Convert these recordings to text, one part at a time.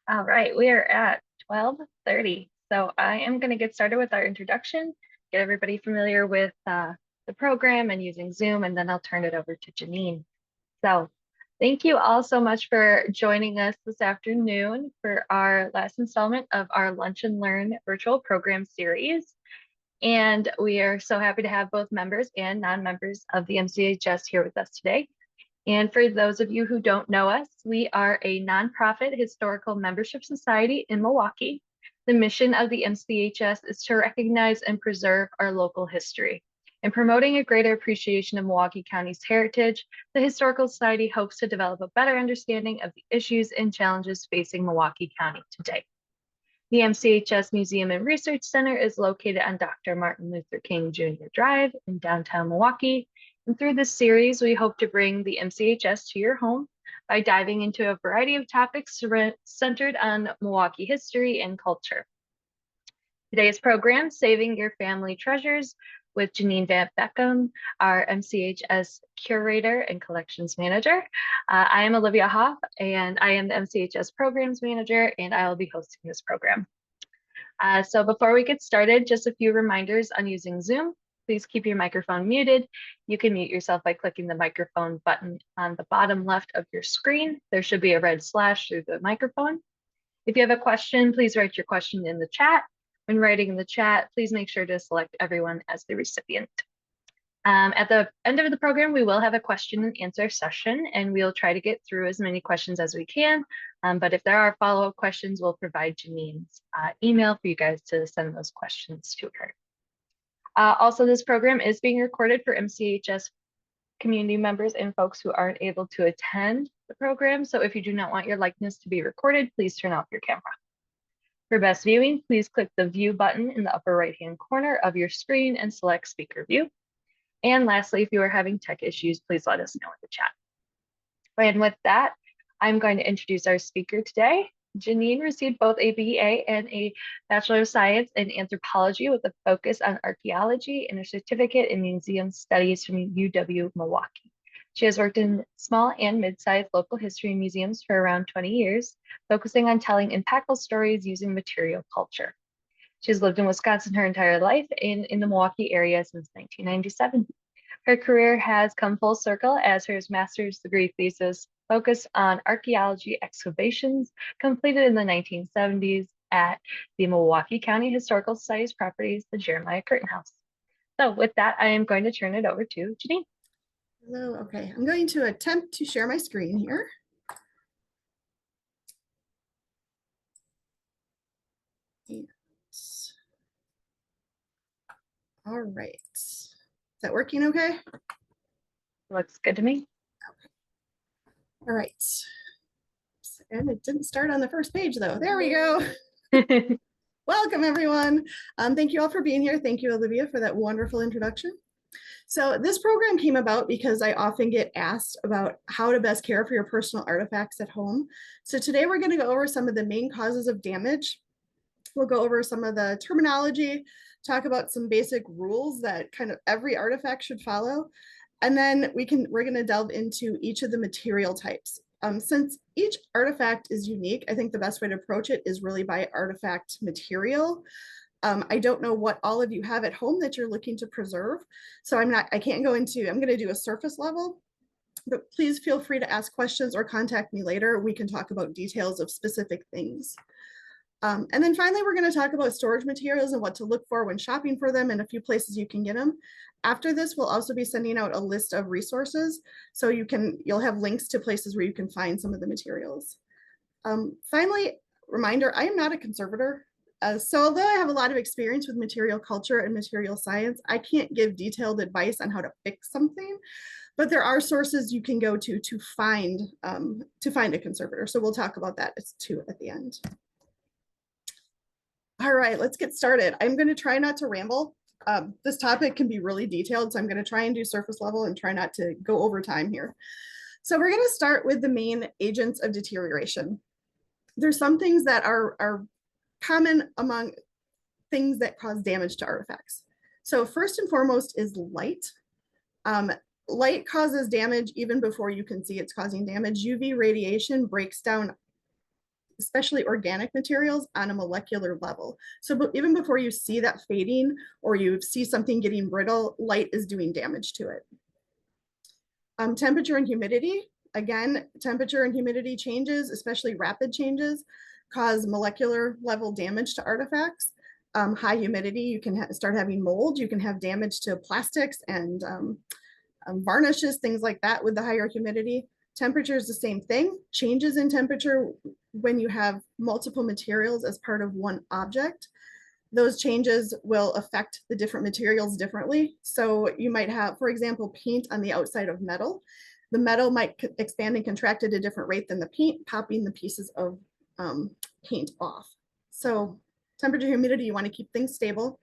All right, we are at 12:30. So I am going to get started with our introduction, get everybody familiar with the program and using Zoom, and then I'll turn it over to Janine. So thank you all so much for joining us this afternoon for our last installment of our Lunch and Learn virtual program series. And we are so happy to have both members and non-members of the MCHS here with us today. And for those of you who don't know us, we are a nonprofit historical membership society in Milwaukee. The mission of the MCHS is to recognize and preserve our local history. In promoting a greater appreciation of Milwaukee County's heritage, the Historical Society hopes to develop a better understanding of the issues and challenges facing Milwaukee County today. The MCHS Museum and Research Center is located on Dr. Martin Luther King Jr. Drive in downtown Milwaukee. And through this series, we hope to bring the MCHS to your home by diving into a variety of topics centered on Milwaukee history and culture. Today's program, Saving Your Family Treasures, with Janean Van Beckum, our MCHS Curator and Collections Manager. I am Olivia Hoff, and I am the MCHS Programs Manager, and I will be hosting this program. So before we get started, just a few reminders on using Zoom. Please keep your microphone muted. You can mute yourself by clicking the microphone button on the bottom left of your screen. There should be a red slash through the microphone. If you have a question, please write your question in the chat. When writing in the chat, please make sure to select everyone as the recipient. At the end of the program, we will have a question and answer session, and we'll try to get through as many questions as we can. But if there are follow-up questions, we'll provide Janine's email for you guys to send those questions to her. Also, this program is being recorded for MCHS community members and folks who aren't able to attend the program. So if you do not want your likeness to be recorded, please turn off your camera. For best viewing, please click the view button in the upper right-hand corner of your screen and select speaker view. And lastly, if you are having tech issues, please let us know in the chat. And with that, I'm going to introduce our speaker today. Janine received both a BA and a Bachelor of Science in Anthropology with a focus on archaeology and a certificate in museum studies from UW Milwaukee. She has worked in small and mid-sized local history museums for around 20 years, focusing on telling impactful stories using material culture. She's lived in Wisconsin her entire life and in the Milwaukee area since 1997. Her career has come full circle as her master's degree thesis focused on archaeology excavations completed in the 1970s at the Milwaukee County Historical Society's properties, the Jeremiah Curtin House. So with that, I am going to turn it over to Janine. Hello, okay, I'm going to attempt to share my screen here. All right, is that working okay? Looks good to me. Okay. All right, and it didn't start on the first page though. There we go. Welcome everyone. Thank you all for being here. Thank you, Olivia, for that wonderful introduction. So this program came about because I often get asked about how to best care for your personal artifacts at home. So today we're going to go over some of the main causes of damage. We'll go over some of the terminology, talk about some basic rules that kind of every artifact should follow. And then we're going to delve into each of the material types. Since each artifact is unique, I think the best way to approach it is really by artifact material. I don't know what all of you have at home that you're looking to preserve. So I'm going to do a surface level, but please feel free to ask questions or contact me later. We can talk about details of specific things. And then finally, we're going to talk about storage materials and what to look for when shopping for them and a few places you can get them. After this, we'll also be sending out a list of resources. So you'll have links to places where you can find some of the materials. Finally, reminder, I am not a conservator. So although I have a lot of experience with material culture and material science, I can't give detailed advice on how to fix something, but there are sources you can go to find a conservator. So we'll talk about that too at the end. All right, let's get started. I'm going to try not to ramble. This topic can be really detailed, so I'm going to try and do surface level and try not to go over time here. So we're going to start with the main agents of deterioration. There's some things that are common among things that cause damage to artifacts. So first and foremost is light. Light causes damage even before you can see it's causing damage. UV radiation breaks down especially organic materials, on a molecular level. So even before you see that fading or you see something getting brittle, light is doing damage to it. Temperature and humidity. Again, temperature and humidity changes, especially rapid changes, cause molecular level damage to artifacts. High humidity, you can start having mold, you can have damage to plastics and varnishes, things like that with the higher humidity. Temperature is the same thing. Changes in temperature when you have multiple materials as part of one object, those changes will affect the different materials differently. So you might have, for example, paint on the outside of metal. The metal might expand and contract at a different rate than the paint, popping the pieces of paint off. So temperature, humidity, you want to keep things stable.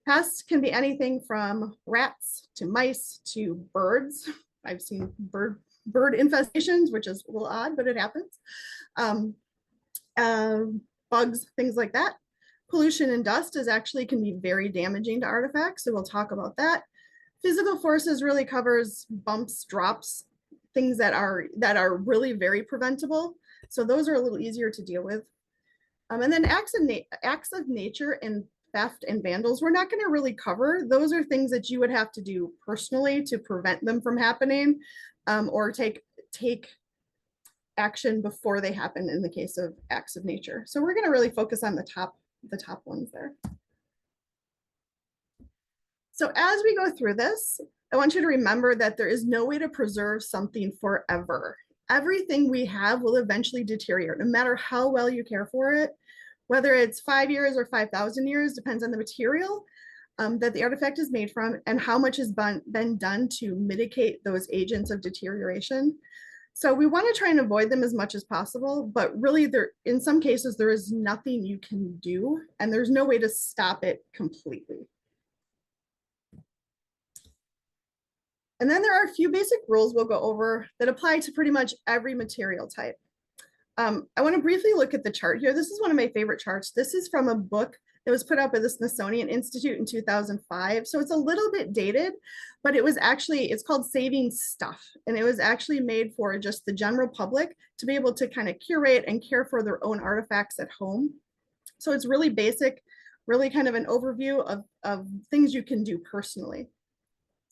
Pests can be anything from rats to mice to birds. I've seen bird infestations, which is a little odd, but it happens. Bugs, things like that. Pollution and dust can be very damaging to artifacts, so we'll talk about that. Physical forces really covers bumps, drops, things that are really very preventable. So those are a little easier to deal with. And then acts of nature and theft and vandals, we're not going to really cover. Those are things that you would have to do personally to prevent them from happening, or take action before they happen in the case of acts of nature. So we're going to really focus on the top ones there. So as we go through this, I want you to remember that there is no way to preserve something forever. Everything we have will eventually deteriorate, no matter how well you care for it, whether it's 5 years or 5,000 years, depends on the material that the artifact is made from and how much has been done to mitigate those agents of deterioration. So we want to try and avoid them as much as possible, but really in some cases, there is nothing you can do and there's no way to stop it completely. And then there are a few basic rules we'll go over that apply to pretty much every material type. I want to briefly look at the chart here. This is one of my favorite charts. This is from a book that was put out by the Smithsonian Institute in 2005. So it's a little bit dated, but it's called Saving Stuff. And it was actually made for just the general public to be able to kind of curate and care for their own artifacts at home. So it's really basic, really kind of an overview of things you can do personally.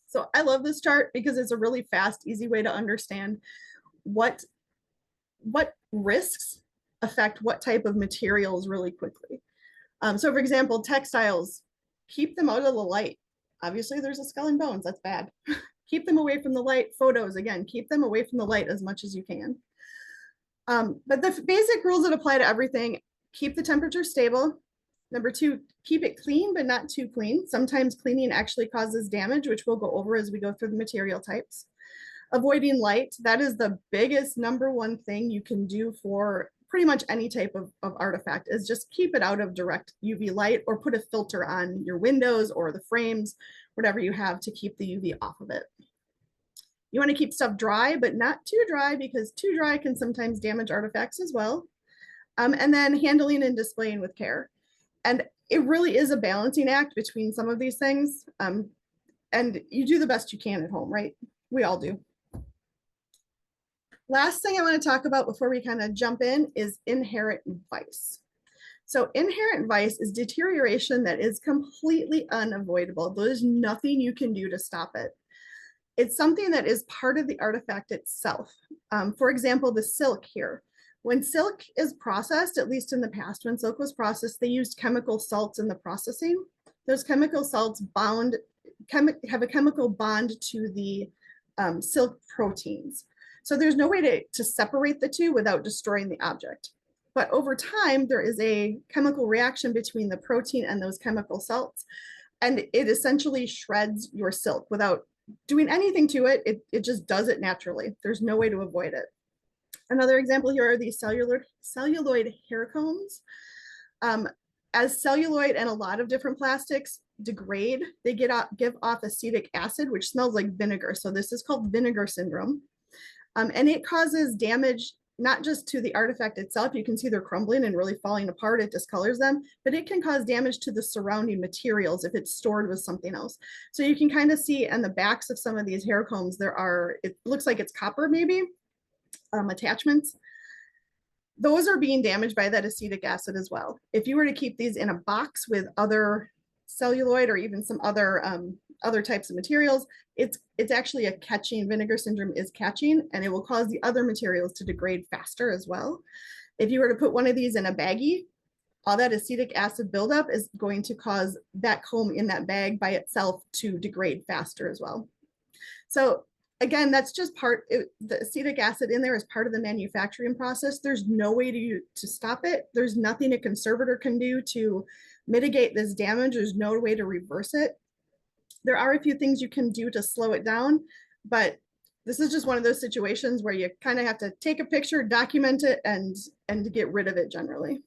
So I love this chart because it's a really fast, easy way to understand what risks affect what type of materials really quickly. So for example, textiles, keep them out of the light. Obviously there's a skull and bones, that's bad. Keep them away from the light. Photos, again, keep them away from the light as much as you can. But the basic rules that apply to everything, keep the temperature stable. Number 2, keep it clean, but not too clean. Sometimes cleaning actually causes damage, which we'll go over as we go through the material types. Avoiding light, that is the biggest #1 thing you can do for pretty much any type of artifact, is just keep it out of direct UV light or put a filter on your windows or the frames, whatever you have to keep the UV off of it. You want to keep stuff dry, but not too dry because too dry can sometimes damage artifacts as well. And then handling and displaying with care. And it really is a balancing act between some of these things. And you do the best you can at home, right? We all do. Last thing I want to talk about before we kind of jump in is inherent vice. So inherent vice is deterioration that is completely unavoidable. There's nothing you can do to stop it. It's something that is part of the artifact itself. For example, the silk here. When silk is processed, at least in the past, when silk was processed, they used chemical salts in the processing. Those chemical salts have a chemical bond to the silk proteins. So there's no way to separate the two without destroying the object. But over time, there is a chemical reaction between the protein and those chemical salts, and it essentially shreds your silk without doing anything to it. It just does it naturally. There's no way to avoid it. Another example here are these celluloid hair combs. As celluloid and a lot of different plastics degrade, they give off acetic acid, which smells like vinegar. So this is called vinegar syndrome. And it causes damage, not just to the artifact itself. You can see they're crumbling and really falling apart. It discolors them, but it can cause damage to the surrounding materials if it's stored with something else. So you can kind of see on the backs of some of these hair combs, it looks like it's copper maybe, attachments. those are being damaged by that acetic acid as well. If you were to keep these in a box with other celluloid or even some other types of materials, it's actually a catching, vinegar syndrome is catching, and it will cause the other materials to degrade faster as well. If you were to put one of these in a baggie, all that acetic acid buildup is going to cause that comb in that bag by itself to degrade faster as well. So again, that's just the acetic acid in there is part of the manufacturing process. There's no way to stop it. There's nothing a conservator can do to mitigate this damage. There's no way to reverse it. There are a few things you can do to slow it down, but this is just one of those situations where you kind of have to take a picture, document it, and get rid of it generally.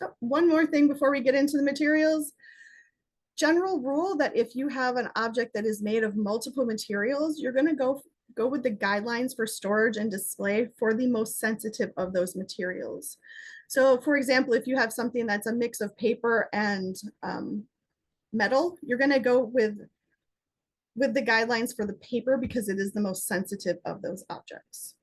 Oh, one more thing before we get into the materials. General rule that if you have an object that is made of multiple materials, you're going to go with the guidelines for storage and display for the most sensitive of those materials. So for example, if you have something that's a mix of paper and metal, you're going to go with the guidelines for the paper because it is the most sensitive of those objects.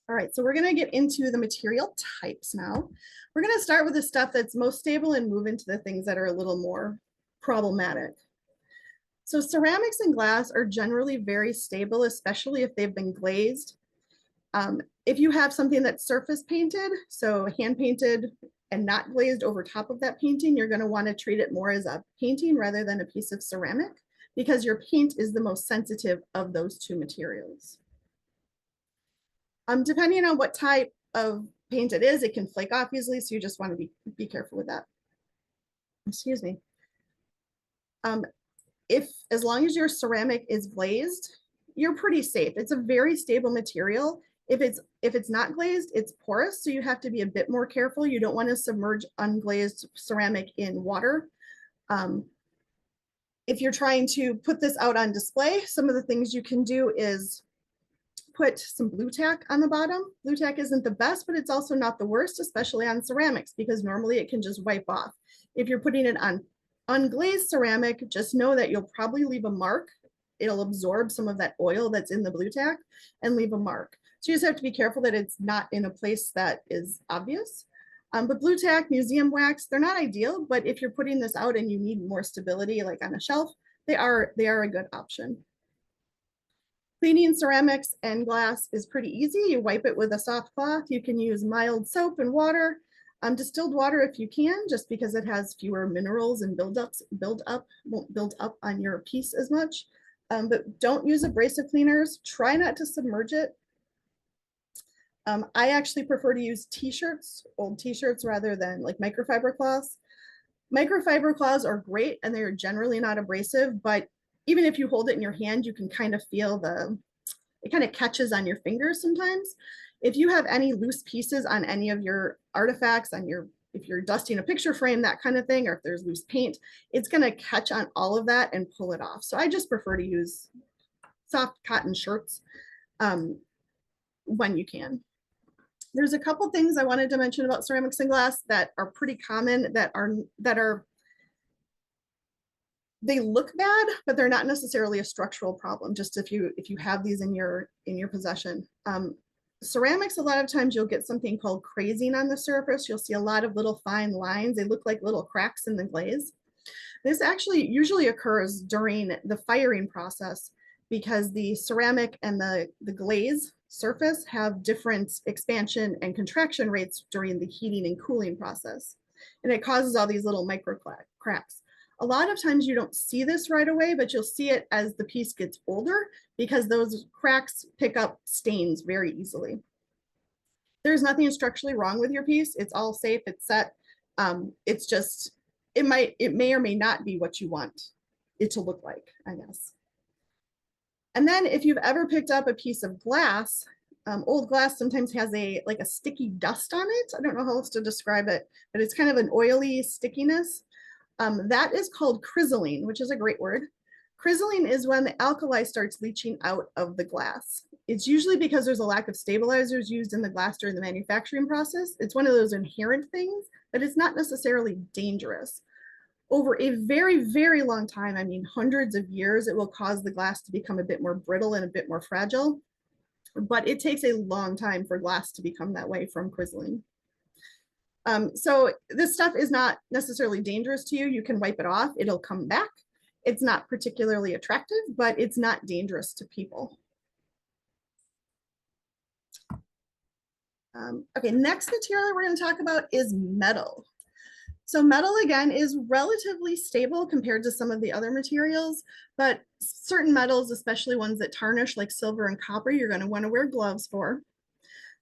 All right, so we're going to get into the material types now. We're going to start with the stuff that's most stable and move into the things that are a little more problematic. So ceramics and glass are generally very stable, especially if they've been glazed. If you have something that's surface painted, so hand painted and not glazed over top of that painting, you're going to want to treat it more as a painting rather than a piece of ceramic because your paint is the most sensitive of those two materials. Depending on what type of paint it is, it can flake off easily, so you just want to be careful with that. Excuse me. As long as your ceramic is glazed, you're pretty safe. It's a very stable material. If it's not glazed, it's porous, so you have to be a bit more careful. You don't want to submerge unglazed ceramic in water. If you're trying to put this out on display, some of the things you can do is put some blue tack on the bottom. Blue tack isn't the best, but it's also not the worst, especially on ceramics, because normally it can just wipe off. If you're putting it on unglazed ceramic, just know that you'll probably leave a mark. It'll absorb some of that oil that's in the blue tack and leave a mark. So you just have to be careful that it's not in a place that is obvious. But blue tack, museum wax, they're not ideal, but if you're putting this out and you need more stability, like on a shelf, they are a good option. Cleaning ceramics and glass is pretty easy. You wipe it with a soft cloth. You can use mild soap and water, distilled water if you can, just because it has fewer minerals and won't build up on your piece as much. But don't use abrasive cleaners. Try not to submerge it. I actually prefer to use t-shirts, old t-shirts, rather than like microfiber cloths. Microfiber cloths are great and they're generally not abrasive, but even if you hold it in your hand, you can kind of feel it kind of catches on your fingers sometimes. If you have any loose pieces on any of your artifacts, if you're dusting a picture frame, that kind of thing, or if there's loose paint, it's going to catch on all of that and pull it off. So I just prefer to use soft cotton shirts when you can. There's a couple things I wanted to mention about ceramics and glass that are pretty common they look bad, but they're not necessarily a structural problem. Just if you have these in your possession. Ceramics, a lot of times you'll get something called crazing on the surface. You'll see a lot of little fine lines. They look like little cracks in the glaze. This actually usually occurs during the firing process because the ceramic and the glaze surface have different expansion and contraction rates during the heating and cooling process. And it causes all these little micro cracks. A lot of times you don't see this right away, but you'll see it as the piece gets older because those cracks pick up stains very easily. There's nothing structurally wrong with your piece. It's all safe, it's set. It's just, it may or may not be what you want it to look like, I guess. And then if you've ever picked up a piece of glass, old glass sometimes has like a sticky dust on it. I don't know how else to describe it, but it's kind of an oily stickiness. That is called crizzling, which is a great word. Crizzling is when the alkali starts leaching out of the glass. It's usually because there's a lack of stabilizers used in the glass during the manufacturing process. It's one of those inherent things, but it's not necessarily dangerous. Over a very, very long time, I mean hundreds of years, it will cause the glass to become a bit more brittle and a bit more fragile. but it takes a long time for glass to become that way from quisling. So this stuff is not necessarily dangerous to you. You can wipe it off, it'll come back. It's not particularly attractive, but it's not dangerous to people. Okay, next material we're going to talk about is metal. So metal, again, is relatively stable compared to some of the other materials, but certain metals, especially ones that tarnish like silver and copper, you're going to want to wear gloves for.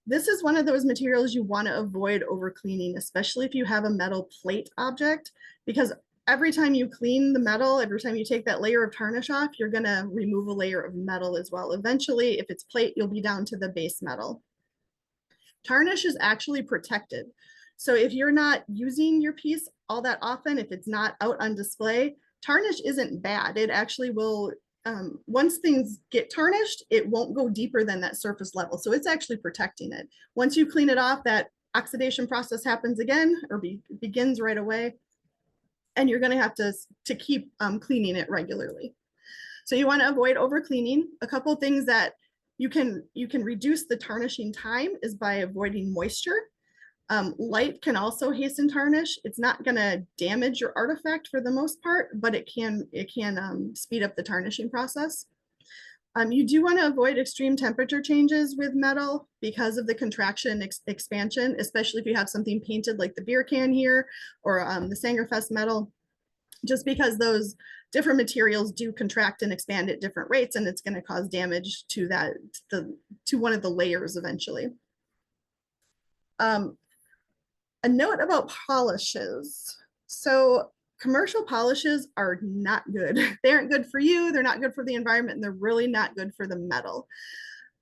This is one of those materials you want to avoid over cleaning, especially if you have a metal plate object, because every time you clean the metal, every time you take that layer of tarnish off, you're going to remove a layer of metal as well. Eventually, if it's plate, you'll be down to the base metal. Tarnish is actually protected. So if you're not using your piece all that often, if it's not out on display, tarnish isn't bad. It actually will, once things get tarnished, it won't go deeper than that surface level. So it's actually protecting it. Once you clean it off, that oxidation process happens again or begins right away. And you're gonna have to keep cleaning it regularly. So you wanna avoid over cleaning. A couple of things that you can reduce the tarnishing time is by avoiding moisture. Light can also hasten tarnish. It's not going to damage your artifact for the most part, but it can speed up the tarnishing process. You do want to avoid extreme temperature changes with metal because of the contraction expansion, especially if you have something painted like the beer can here or the Sangerfest metal, just because those different materials do contract and expand at different rates, and it's going to cause damage to to one of the layers eventually. A note about polishes. So commercial polishes are not good. They aren't good for you, they're not good for the environment, and they're really not good for the metal.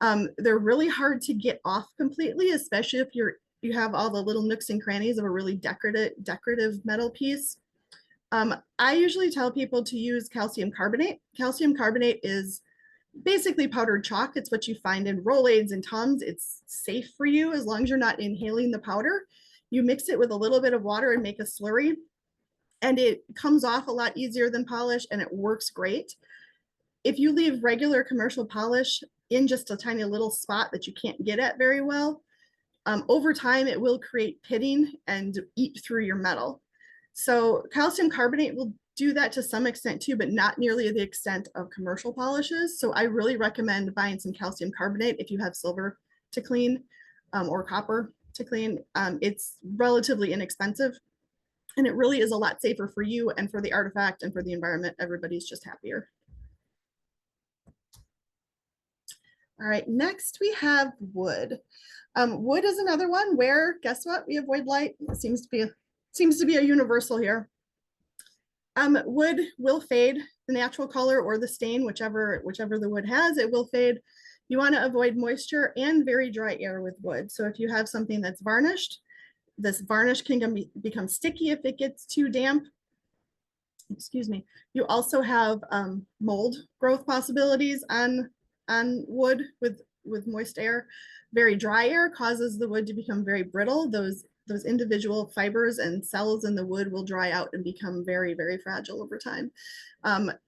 They're really hard to get off completely, especially if you have all the little nooks and crannies of a really decorative metal piece. I usually tell people to use calcium carbonate. Calcium carbonate is basically powdered chalk. It's what you find in Rolaids and Tums. It's safe for you as long as you're not inhaling the powder. You mix it with a little bit of water and make a slurry, and it comes off a lot easier than polish, and it works great. If you leave regular commercial polish in just a tiny little spot that you can't get at very well, over time it will create pitting and eat through your metal. So calcium carbonate will do that to some extent too, but not nearly the extent of commercial polishes. So I really recommend buying some calcium carbonate if you have silver to clean or copper to clean. It's relatively inexpensive, and it really is a lot safer for you and for the artifact and for the environment. Everybody's just happier. All right, next we have wood. Wood is another one where, guess what, we avoid light. It seems to be a universal here. Wood will fade, the natural color or the stain, whichever the wood has, it will fade. You want to avoid moisture and very dry air with wood. So if you have something that's varnished, this varnish can become sticky if it gets too damp. Excuse me. You also have mold growth possibilities on wood with moist air. Very dry air causes the wood to become very brittle. Those individual fibers and cells in the wood will dry out and become very, very fragile over time.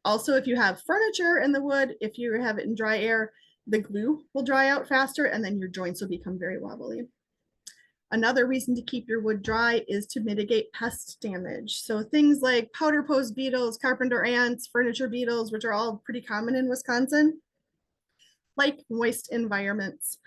Also, if you have furniture in the wood, if you have it in dry air, the glue will dry out faster, and then your joints will become very wobbly. Another reason to keep your wood dry is to mitigate pest damage. So things like powder post beetles, carpenter ants, furniture beetles, which are all pretty common in Wisconsin, like moist environments.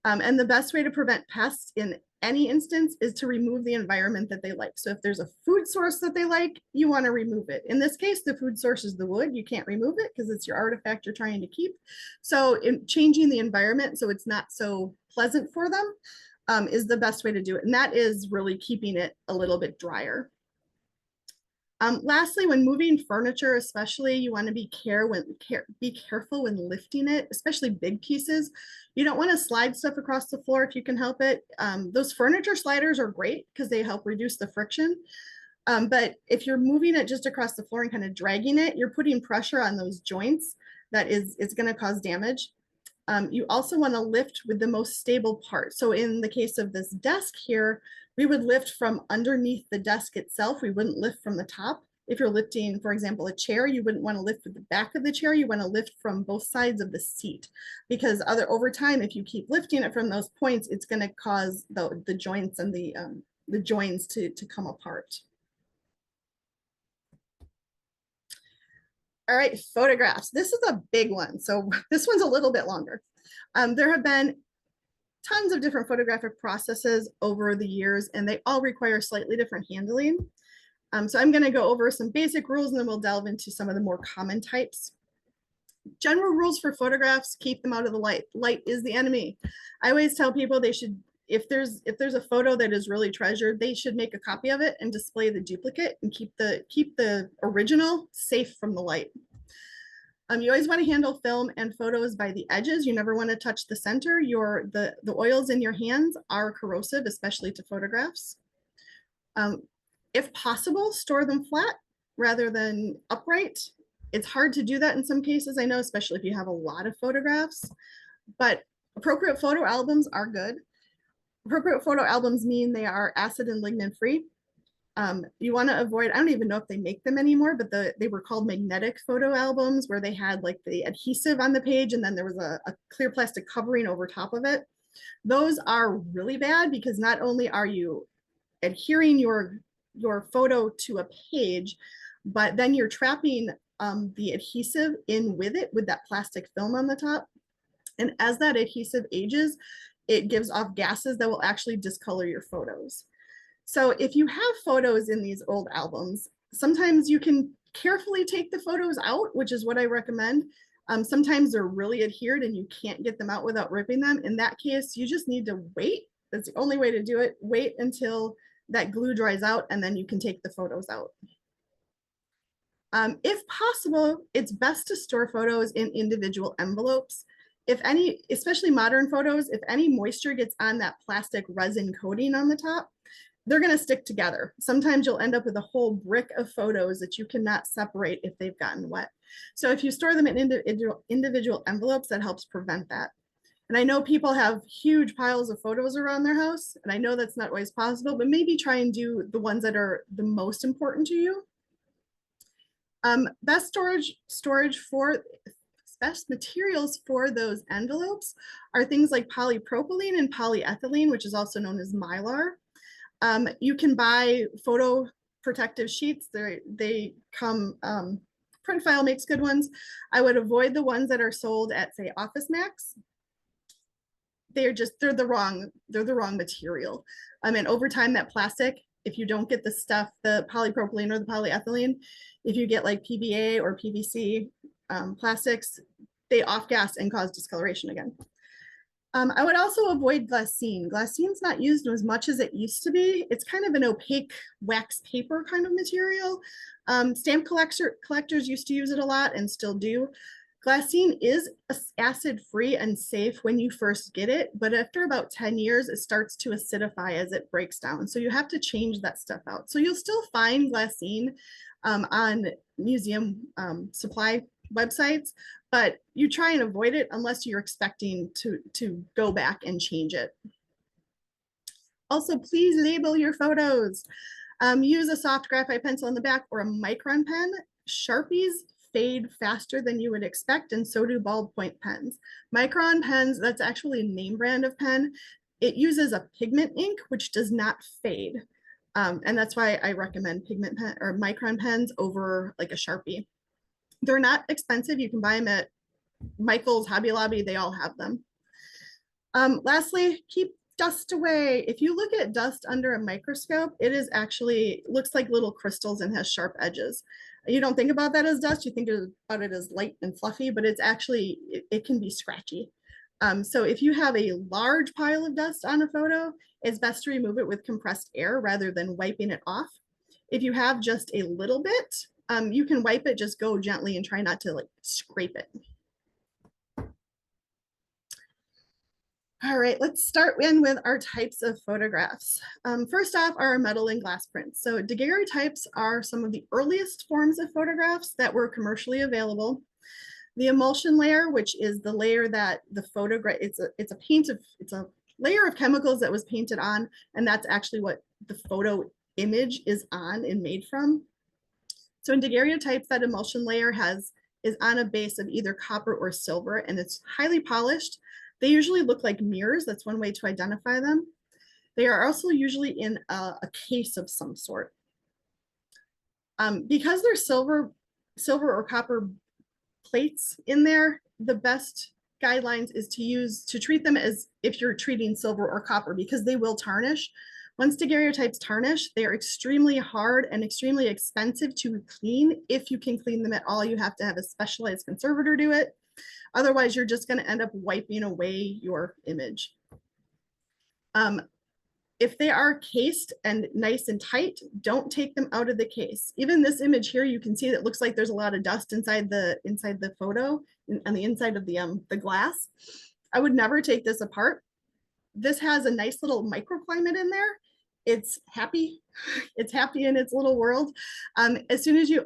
And the best way to prevent pests in any instance is to remove the environment that they like. So if there's a food source that they like, you want to remove it. In this case, the food source is the wood. You can't remove it because it's your artifact you're trying to keep. So in changing the environment so it's not so pleasant for them is the best way to do it. And that is really keeping it a little bit drier. Lastly, when moving furniture, especially, you want to be careful when lifting it, especially big pieces. You don't want to slide stuff across the floor if you can help it. Those furniture sliders are great because they help reduce the friction. But if you're moving it just across the floor and kind of dragging it, you're putting pressure on those joints that is going to cause damage. You also want to lift with the most stable part. So in the case of this desk here, we would lift from underneath the desk itself. We wouldn't lift from the top. if you're lifting, for example, a chair, you wouldn't want to lift with the back of the chair. You want to lift from both sides of the seat, because over time, if you keep lifting it from those points, it's going to cause the joints and the joins to come apart. All right, photographs. This is a big one. So this one's a little bit longer. There have been tons of different photographic processes over the years, and they all require slightly different handling. So I'm going to go over some basic rules, and then we'll delve into some of the more common types. General rules for photographs: keep them out of the light. Light is the enemy. I always tell people they should, if there's a photo that is really treasured, they should make a copy of it and display the duplicate and keep the original safe from the light. You always want to handle film and photos by the edges. You never want to touch the center. The oils in your hands are corrosive, especially to photographs. If possible, store them flat rather than upright. It's hard to do that in some cases, I know, especially if you have a lot of photographs, but appropriate photo albums are good. Appropriate photo albums mean they are acid and lignin free. You want to avoid, I don't even know if they make them anymore, but they were called magnetic photo albums, where they had like the adhesive on the page and then there was a clear plastic covering over top of it. Those are really bad, because not only are you adhering your photo to a page, but then you're trapping the adhesive in with it, with that plastic film on the top. And as that adhesive ages, it gives off gases that will actually discolor your photos. So if you have photos in these old albums, sometimes you can carefully take the photos out, which is what I recommend. Sometimes they're really adhered and you can't get them out without ripping them. In that case, you just need to wait. That's the only way to do it. Wait until that glue dries out, and then you can take the photos out. If possible, it's best to store photos in individual envelopes. If any, especially modern photos, if any moisture gets on that plastic resin coating on the top, they're going to stick together. Sometimes you'll end up with a whole brick of photos that you cannot separate if they've gotten wet. So if you store them in individual envelopes, that helps prevent that. And I know people have huge piles of photos around their house, and I know that's not always possible, but maybe try and do the ones that are the most important to you. Best materials for those envelopes are things like polypropylene and polyethylene, which is also known as Mylar. You can buy photo protective sheets. They come, Print File makes good ones. I would avoid the ones that are sold at, say, Office Max. They're the wrong material. And over time, that plastic, if you don't get the stuff, the polypropylene or the polyethylene, if you get like PVA or PVC plastics, they off-gas and cause discoloration again. I would also avoid glassine. Glassine's not used as much as it used to be. It's kind of an opaque wax paper kind of material. Stamp collectors used to use it a lot and still do. Glassine is acid-free and safe when you first get it, but after about 10 years, it starts to acidify as it breaks down. So you have to change that stuff out. So you'll still find glassine on museum supply websites, but you try and avoid it unless you're expecting to go back and change it. Also, please label your photos. Use a soft graphite pencil in the back or a micron pen. Sharpies fade faster than you would expect, and so do ballpoint pens. Micron pens, that's actually a name brand of pen. It uses a pigment ink, which does not fade. And that's why I recommend pigment pen or micron pens over like a Sharpie. They're not expensive. You can buy them at Michael's, Hobby Lobby, they all have them. Lastly, keep dust away. If you look at dust under a microscope, it is actually, looks like little crystals and has sharp edges. You don't think about that as dust, you think about it as light and fluffy, but it's actually, it can be scratchy. So if you have a large pile of dust on a photo, it's best to remove it with compressed air rather than wiping it off. If you have just a little bit, you can wipe it, just go gently and try not to like scrape it. All right, let's start in with our types of photographs. First off are our metal and glass prints. So daguerreotypes are some of the earliest forms of photographs that were commercially available. The emulsion layer, which is the layer that the photograph, it's a layer of chemicals that was painted on, and that's actually what the photo image is on and made from. So in daguerreotypes, that emulsion layer is on a base of either copper or silver, and it's highly polished. They usually look like mirrors. That's one way to identify them. They are also usually in a case of some sort. Because they're silver or copper plates in there, the best guidelines is to treat them as if you're treating silver or copper, because they will tarnish. Once daguerreotypes tarnish, they are extremely hard and extremely expensive to clean. If you can clean them at all, you have to have a specialized conservator do it. Otherwise, you're just going to end up wiping away your image. If they are cased and nice and tight, don't take them out of the case. Even this image here, you can see that it looks like there's a lot of dust inside the photo, on the inside of the glass. I would never take this apart. This has a nice little microclimate in there. It's happy. It's happy in its little world. As soon as you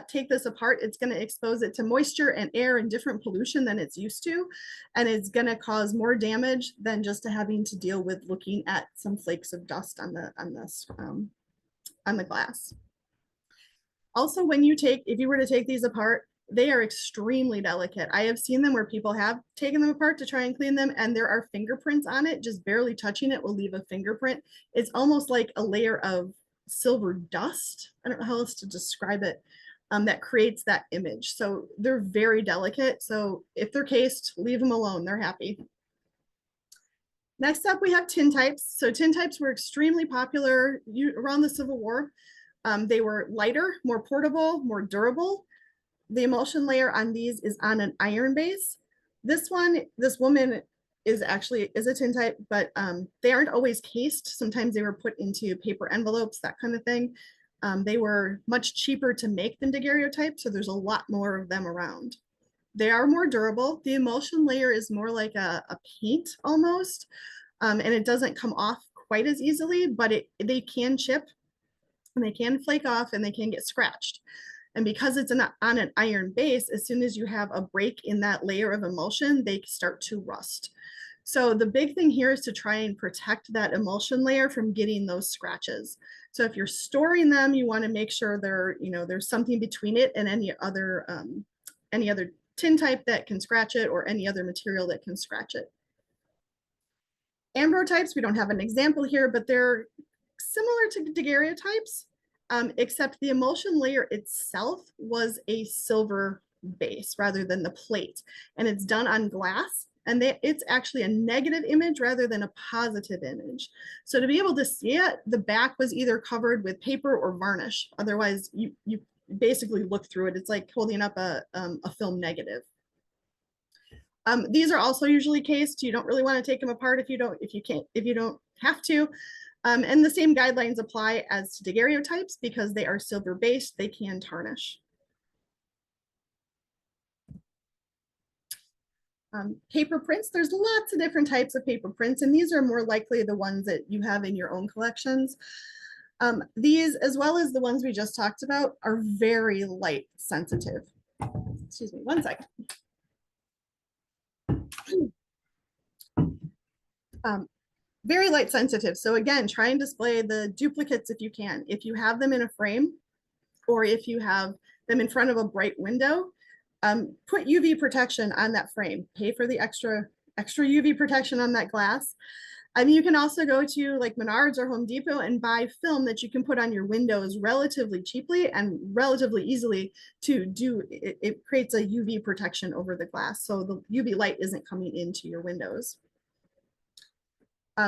take this apart, it's going to expose it to moisture and air and different pollution than it's used to. And it's going to cause more damage than just having to deal with looking at some flakes of dust on the glass. Also, if you were to take these apart, they are extremely delicate. I have seen them where people have taken them apart to try and clean them, and there are fingerprints on it. Just barely touching it will leave a fingerprint. It's almost like a layer of silver dust. I don't know how else to describe it. That creates that image. So they're very delicate. So if they're cased, leave them alone. They're happy. Next up, we have tintypes. So tintypes were extremely popular around the Civil War. They were lighter, more portable, more durable. The emulsion layer on these is on an iron base. This woman is a tintype, but they aren't always cased. Sometimes they were put into paper envelopes, that kind of thing. They were much cheaper to make than daguerreotypes, so there's a lot more of them around. They are more durable. The emulsion layer is more like a paint almost, and it doesn't come off quite as easily, but they can chip, and they can flake off, and they can get scratched. And because it's on an iron base, as soon as you have a break in that layer of emulsion, they start to rust. So the big thing here is to try and protect that emulsion layer from getting those scratches. So if you're storing them, you want to make sure there's something between it and any other tintype that can scratch it, or any other material that can scratch it. Ambrotypes, we don't have an example here, but they're similar to daguerreotypes. Except the emulsion layer itself was a silver base rather than the plate, and it's done on glass, and it's actually a negative image rather than a positive image. So to be able to see it, the back was either covered with paper or varnish. Otherwise, you basically look through it. It's like holding up a film negative. These are also usually cased. You don't really want to take them apart if you don't have to. And the same guidelines apply as to daguerreotypes, because they are silver based, they can tarnish. Paper prints, there's lots of different types of paper prints, and these are more likely the ones that you have in your own collections. These, as well as the ones we just talked about, are very light sensitive. Excuse me, one second. Very light sensitive. So again, try and display the duplicates if you can. If you have them in a frame, or if you have them in front of a bright window, put UV protection on that frame. Pay for the extra UV protection on that glass. I mean, you can also go to like Menards or Home Depot and buy film that you can put on your windows relatively cheaply and relatively easily to do, it creates a UV protection over the glass. So the UV light isn't coming into your windows.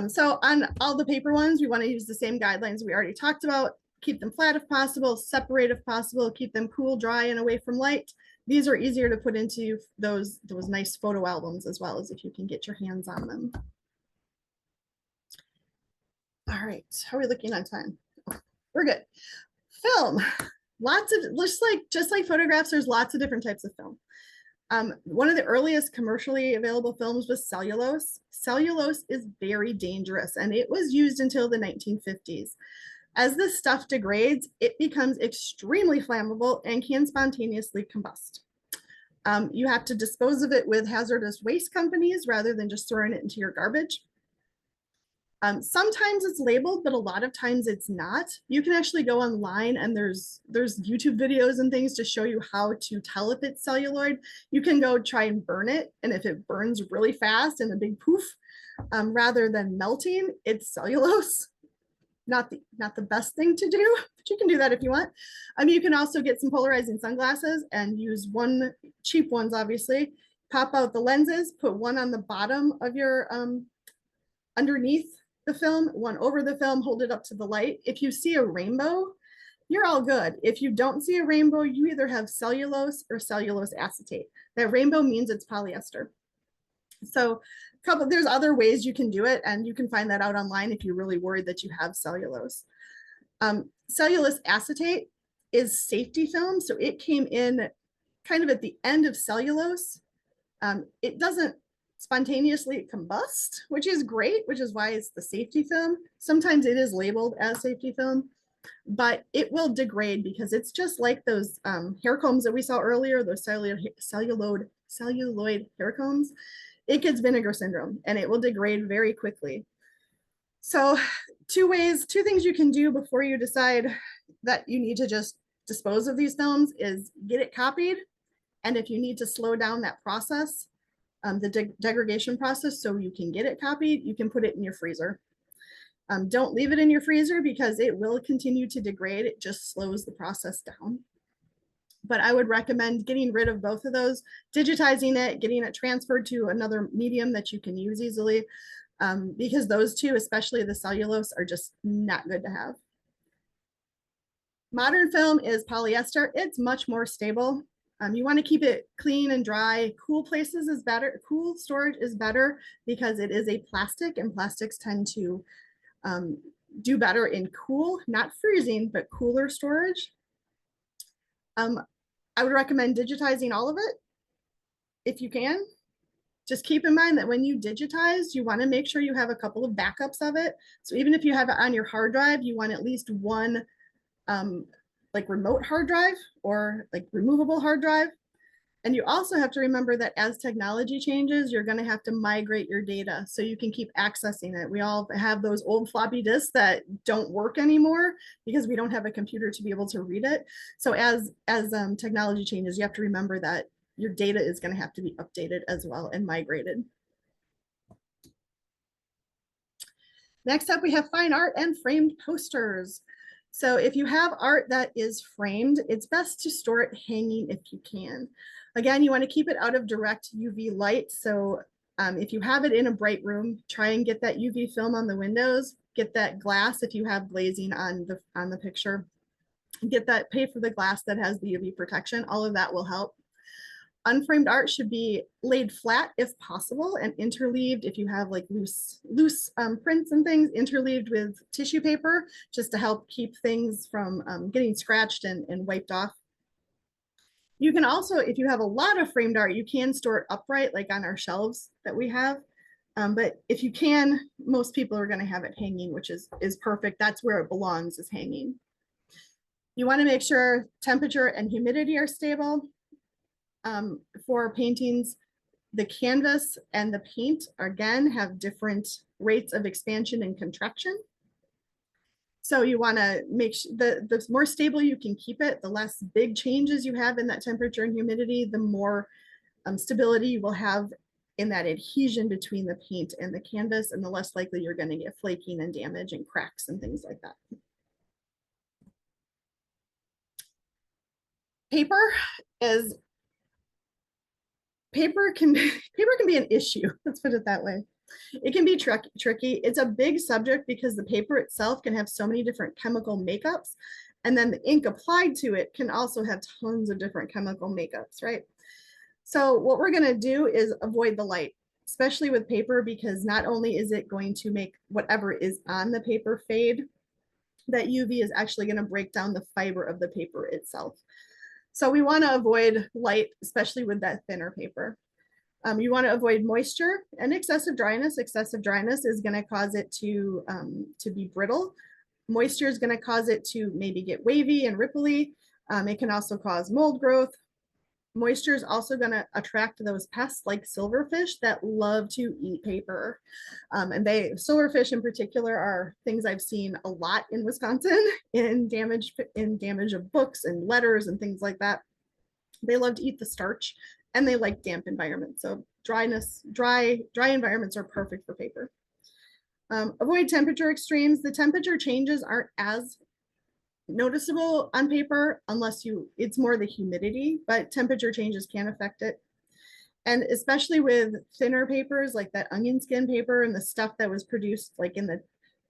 So on all the paper ones, we want to use the same guidelines we already talked about. Keep them flat if possible, separate if possible, keep them cool, dry, and away from light. These are easier to put into those nice photo albums, as well as if you can get your hands on them. All right, how are we looking on time? We're good. Film, lots of, just like photographs, there's lots of different types of film. One of the earliest commercially available films was cellulose. Cellulose is very dangerous, and it was used until the 1950s. As this stuff degrades, it becomes extremely flammable and can spontaneously combust. You have to dispose of it with hazardous waste companies rather than just throwing it into your garbage. Sometimes it's labeled, but a lot of times it's not. You can actually go online and there's YouTube videos and things to show you how to tell if it's celluloid. You can go try and burn it, and if it burns really fast in a big poof, rather than melting, it's cellulose. Not the best thing to do, but you can do that if you want. You can also get some polarizing sunglasses and use one, cheap ones obviously, pop out the lenses, put one on the bottom of your underneath the film, one over the film, hold it up to the light. If you see a rainbow, you're all good. If you don't see a rainbow, you either have cellulose or cellulose acetate. That rainbow means it's polyester. So there's other ways you can do it, and you can find that out online if you're really worried that you have cellulose. Cellulose acetate is safety film, so it came in kind of at the end of cellulose. It doesn't spontaneously combust, which is great, which is why it's the safety film. Sometimes it is labeled as safety film, but it will degrade because it's just like those hair combs that we saw earlier, those celluloid hair combs. It gets vinegar syndrome and it will degrade very quickly. So two things you can do before you decide that you need to just dispose of these films is get it copied. And if you need to slow down that process, the degradation process, so you can get it copied, you can put it in your freezer. Don't leave it in your freezer because it will continue to degrade. It just slows the process down. But I would recommend getting rid of both of those, digitizing it, getting it transferred to another medium that you can use easily, because those two, especially the cellulose, are just not good to have. Modern film is polyester. It's much more stable. You want to keep it clean and dry. Cool places is better. Cool storage is better because it is a plastic, and plastics tend to do better in cool, not freezing, but cooler storage. I would recommend digitizing all of it if you can. Just keep in mind that when you digitize, you want to make sure you have a couple of backups of it. So even if you have it on your hard drive, you want at least one like remote hard drive or like removable hard drive. And you also have to remember that as technology changes, you're going to have to migrate your data so you can keep accessing it. We all have those old floppy disks that don't work anymore because we don't have a computer to be able to read it. So as technology changes, you have to remember that your data is going to have to be updated as well and migrated. Next up, we have fine art and framed posters. So if you have art that is framed, it's best to store it hanging if you can. Again, you want to keep it out of direct UV light. So if you have it in a bright room, try and get that UV film on the windows, get that glass if you have glazing on the picture, pay for the glass that has the UV protection. All of that will help. Unframed art should be laid flat if possible and interleaved if you have like loose prints and things, interleaved with tissue paper just to help keep things from getting scratched and wiped off. You can also, if you have a lot of framed art, you can store it upright like on our shelves that we have. But if you can, most people are going to have it hanging, which is perfect. That's where it belongs, is hanging. You want to make sure temperature and humidity are stable. For paintings, the canvas and the paint again have different rates of expansion and contraction. So you want to make sure the more stable you can keep it, the less big changes you have in that temperature and humidity, the more stability you will have in that adhesion between the paint and the canvas, and the less likely you're going to get flaking and damage and cracks and things like that. Paper can be an issue. Let's put it that way. It can be tricky. It's a big subject because the paper itself can have so many different chemical makeups, and then the ink applied to it can also have tons of different chemical makeups, right? So what we're going to do is avoid the light, especially with paper, because not only is it going to make whatever is on the paper fade, that UV is actually going to break down the fiber of the paper itself. So we want to avoid light, especially with that thinner paper. You want to avoid moisture and excessive dryness. Excessive dryness is going to cause it to be brittle. Moisture is going to cause it to maybe get wavy and ripply. It can also cause mold growth. Moisture is also going to attract those pests like silverfish that love to eat paper. And silverfish in particular are things I've seen a lot in Wisconsin in damage of books and letters and things like that. They love to eat the starch and they like damp environments. So dry environments are perfect for paper. Avoid temperature extremes. The temperature changes aren't as noticeable on paper unless it's more the humidity, but temperature changes can affect it. And especially with thinner papers like that onion skin paper and the stuff that was produced like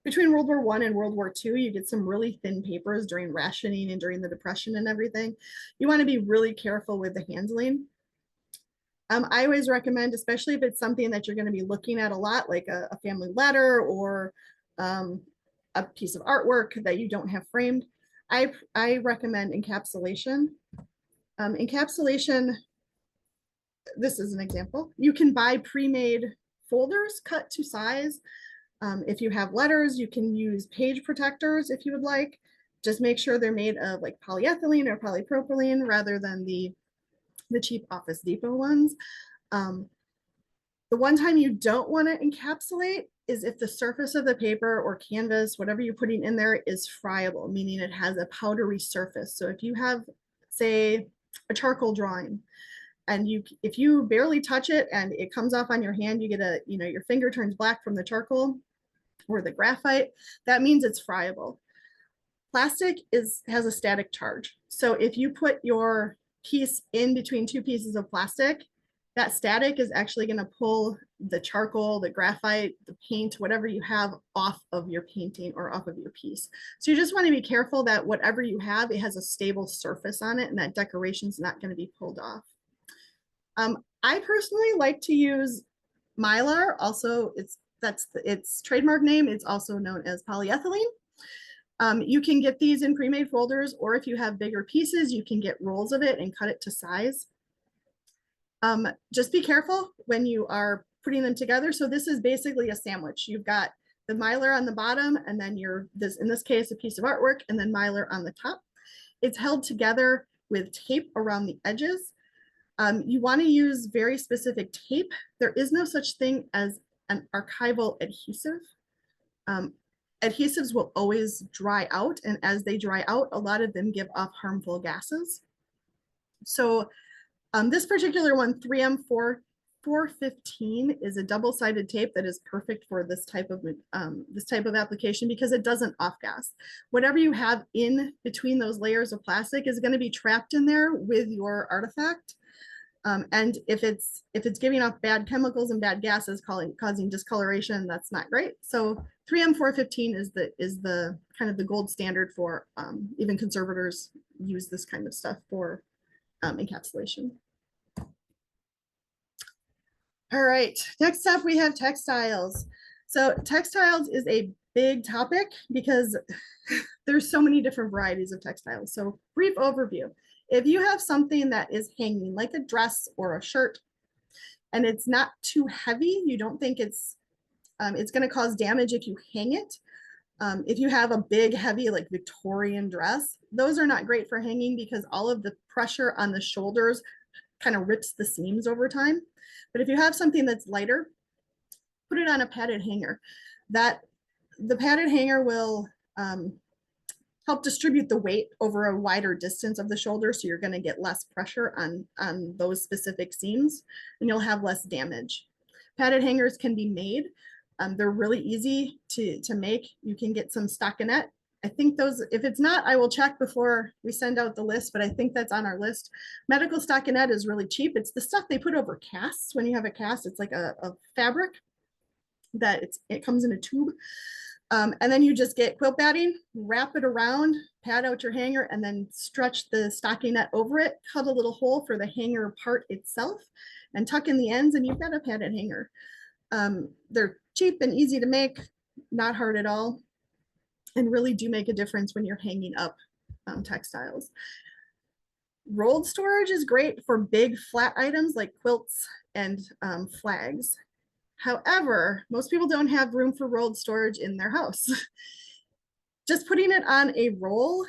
between World War I and World War II, you get some really thin papers during rationing and during the Depression and everything. You want to be really careful with the handling. I always recommend, especially if it's something that you're going to be looking at a lot, like a family letter or a piece of artwork that you don't have framed, I recommend encapsulation. Encapsulation, this is an example. You can buy pre-made folders cut to size. If you have letters, you can use page protectors if you would like. Just make sure they're made of like polyethylene or polypropylene rather than the cheap Office Depot ones. The one time you don't want to encapsulate is if the surface of the paper or canvas, whatever you're putting in there, is friable, meaning it has a powdery surface. So if you have, say, a charcoal drawing, and if you barely touch it and it comes off on your hand, you get your finger turns black from the charcoal or the graphite, that means it's friable. Plastic has a static charge. So if you put your piece in between two pieces of plastic, that static is actually going to pull the charcoal, the graphite, the paint, whatever you have off of your painting or off of your piece. So you just want to be careful that whatever you have, it has a stable surface on it and that decoration's not going to be pulled off. I personally like to use Mylar. Also, that's its trademark name. It's also known as polyethylene. You can get these in pre-made folders, or if you have bigger pieces, you can get rolls of it and cut it to size. Just be careful when you are putting them together. So this is basically a sandwich. You've got the Mylar on the bottom, and then in this case, a piece of artwork, and then Mylar on the top. It's held together with tape around the edges. You want to use very specific tape. There is no such thing as an archival adhesive. Adhesives will always dry out, and as they dry out, a lot of them give off harmful gases. So this particular one, 3M 415, is a double-sided tape that is perfect for this type of application because it doesn't off-gas. Whatever you have in between those layers of plastic is going to be trapped in there with your artifact. And if it's giving off bad chemicals and bad gases causing discoloration, that's not great. So 3M 415 is the kind of the gold standard for even conservators use this kind of stuff for encapsulation. All right, next up we have textiles. So textiles is a big topic because there's so many different varieties of textiles. So brief overview. If you have something that is hanging like a dress or a shirt and it's not too heavy, you don't think it's going to cause damage if you hang it. If you have a big, heavy, like Victorian dress, those are not great for hanging because all of the pressure on the shoulders kind of rips the seams over time. But if you have something that's lighter, put it on a padded hanger. The padded hanger will help distribute the weight over a wider distance of the shoulder, so you're going to get less pressure on those specific seams, and you'll have less damage. Padded hangers can be made. They're really easy to make. You can get some stockinette. I think those, if it's not, I will check before we send out the list, but I think that's on our list. Medical stockinette is really cheap. It's the stuff they put over casts. When you have a cast, it's like a fabric that it comes in a tube. And then you just get quilt batting, wrap it around, pad out your hanger, and then stretch the stockinette over it, cut a little hole for the hanger part itself, and tuck in the ends, and you've got a padded hanger. They're cheap and easy to make, not hard at all, and really do make a difference when you're hanging up textiles. Rolled storage is great for big flat items like quilts and flags. However, most people don't have room for rolled storage in their house. Just putting it on a roll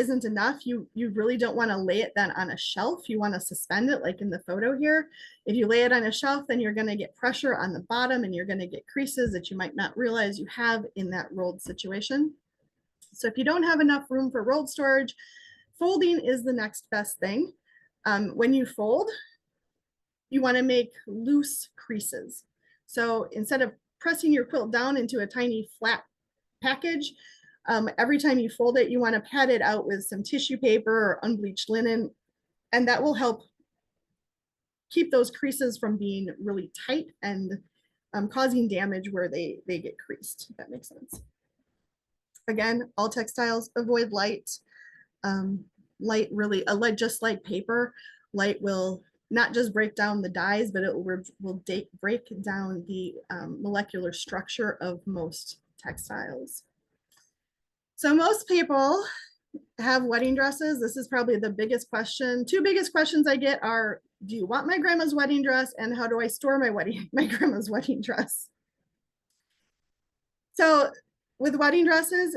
isn't enough, you really don't want to lay it then on a shelf. You want to suspend it like in the photo here. If you lay it on a shelf, then you're going to get pressure on the bottom and you're going to get creases that you might not realize you have in that rolled situation. So if you don't have enough room for rolled storage, folding is the next best thing. When you fold, you want to make loose creases. So instead of pressing your quilt down into a tiny flat package, every time you fold it, you want to pad it out with some tissue paper or unbleached linen, and that will help keep those creases from being really tight and causing damage where they get creased, if that makes sense. Again, all textiles avoid light. Light really, just like paper, light will not just break down the dyes, but it will break down the molecular structure of most textiles. So most people have wedding dresses. This is probably the biggest question. Two biggest questions I get are, do you want my grandma's wedding dress? And how do I store my grandma's wedding dress? So with wedding dresses,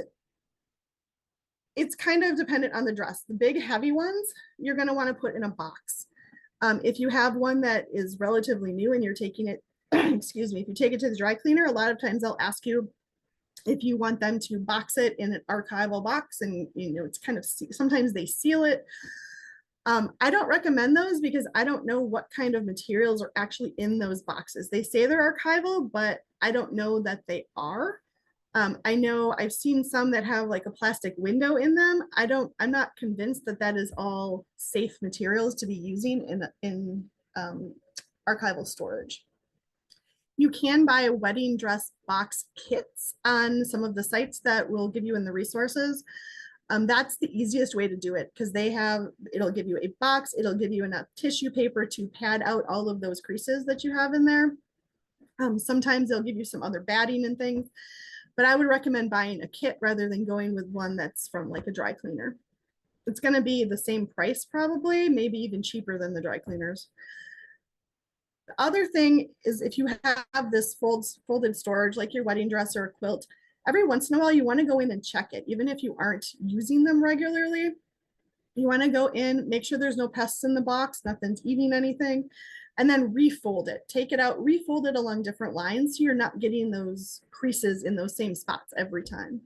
it's kind of dependent on the dress. The big heavy ones, you're gonna wanna put in a box. If you have one that is relatively new and you're taking it, excuse me, if you take it to the dry cleaner, a lot of times they'll ask you if you want them to box it in an archival box, and it's kind of, sometimes they seal it. I don't recommend those because I don't know what kind of materials are actually in those boxes. They say they're archival, but I don't know that they are. I know I've seen some that have like a plastic window in them. I'm not convinced that that is all safe materials to be using in archival storage. You can buy wedding dress box kits on some of the sites that will give you in the resources. That's the easiest way to do it because it'll give you a box, it'll give you enough tissue paper to pad out all of those creases that you have in there. Sometimes they'll give you some other batting and things, but I would recommend buying a kit rather than going with one that's from like a dry cleaner. It's going to be the same price probably, maybe even cheaper than the dry cleaners. The other thing is if you have this folded storage, like your wedding dress or a quilt, every once in a while you want to go in and check it, even if you aren't using them regularly. You want to go in, make sure there's no pests in the box, nothing's eating anything, and then refold it. Take it out, refold it along different lines so you're not getting those creases in those same spots every time.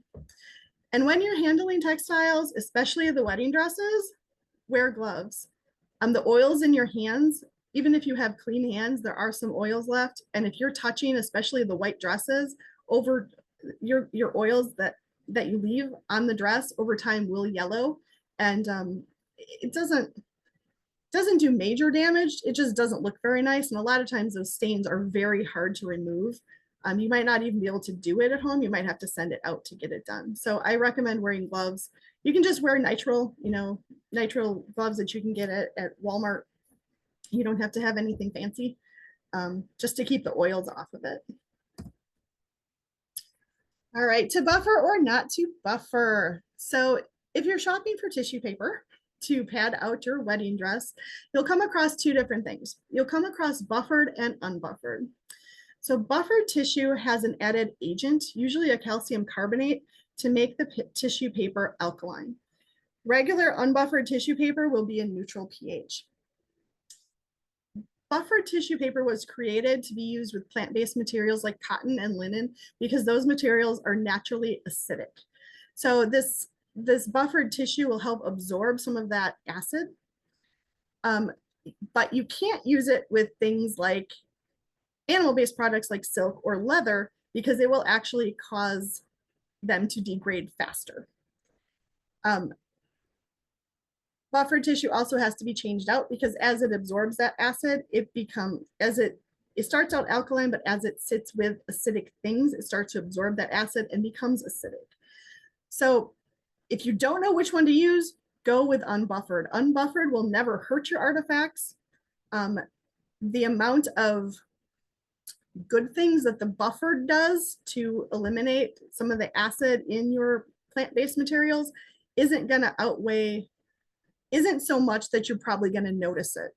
And when you're handling textiles, especially the wedding dresses, wear gloves. The oils in your hands, even if you have clean hands, there are some oils left. And if you're touching, especially the white dresses, over your oils that you leave on the dress over time will yellow. And it doesn't do major damage. It just doesn't look very nice. And a lot of times those stains are very hard to remove. You might not even be able to do it at home. You might have to send it out to get it done. So I recommend wearing gloves. You can just wear nitrile gloves that you can get at Walmart. You don't have to have anything fancy, just to keep the oils off of it. All right, to buffer or not to buffer. So if you're shopping for tissue paper to pad out your wedding dress, you'll come across two different things. You'll come across buffered and unbuffered. So buffered tissue has an added agent, usually a calcium carbonate, to make the tissue paper alkaline. Regular unbuffered tissue paper will be a neutral pH. Buffered tissue paper was created to be used with plant-based materials like cotton and linen because those materials are naturally acidic. So this buffered tissue will help absorb some of that acid, but you can't use it with things like animal-based products like silk or leather because it will actually cause them to degrade faster. Buffered tissue also has to be changed out because as it absorbs that acid, it starts out alkaline, but as it sits with acidic things, it starts to absorb that acid and becomes acidic. So if you don't know which one to use, go with unbuffered. Unbuffered will never hurt your artifacts. The amount of good things that the buffered does to eliminate some of the acid in your plant-based materials isn't so much that you're probably going to notice it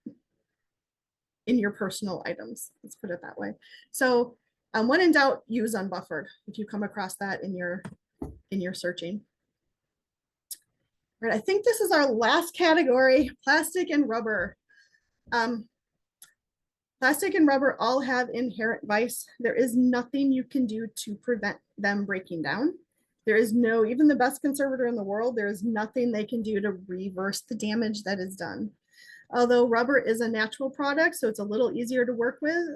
in your personal items. Let's put it that way. So when in doubt, use unbuffered if you come across that in your searching. All right, I think this is our last category, plastic and rubber. Plastic and rubber all have inherent vice. There is nothing you can do to prevent them breaking down. There is no, even the best conservator in the world, there is nothing they can do to reverse the damage that is done. Although rubber is a natural product, so it's a little easier to work with,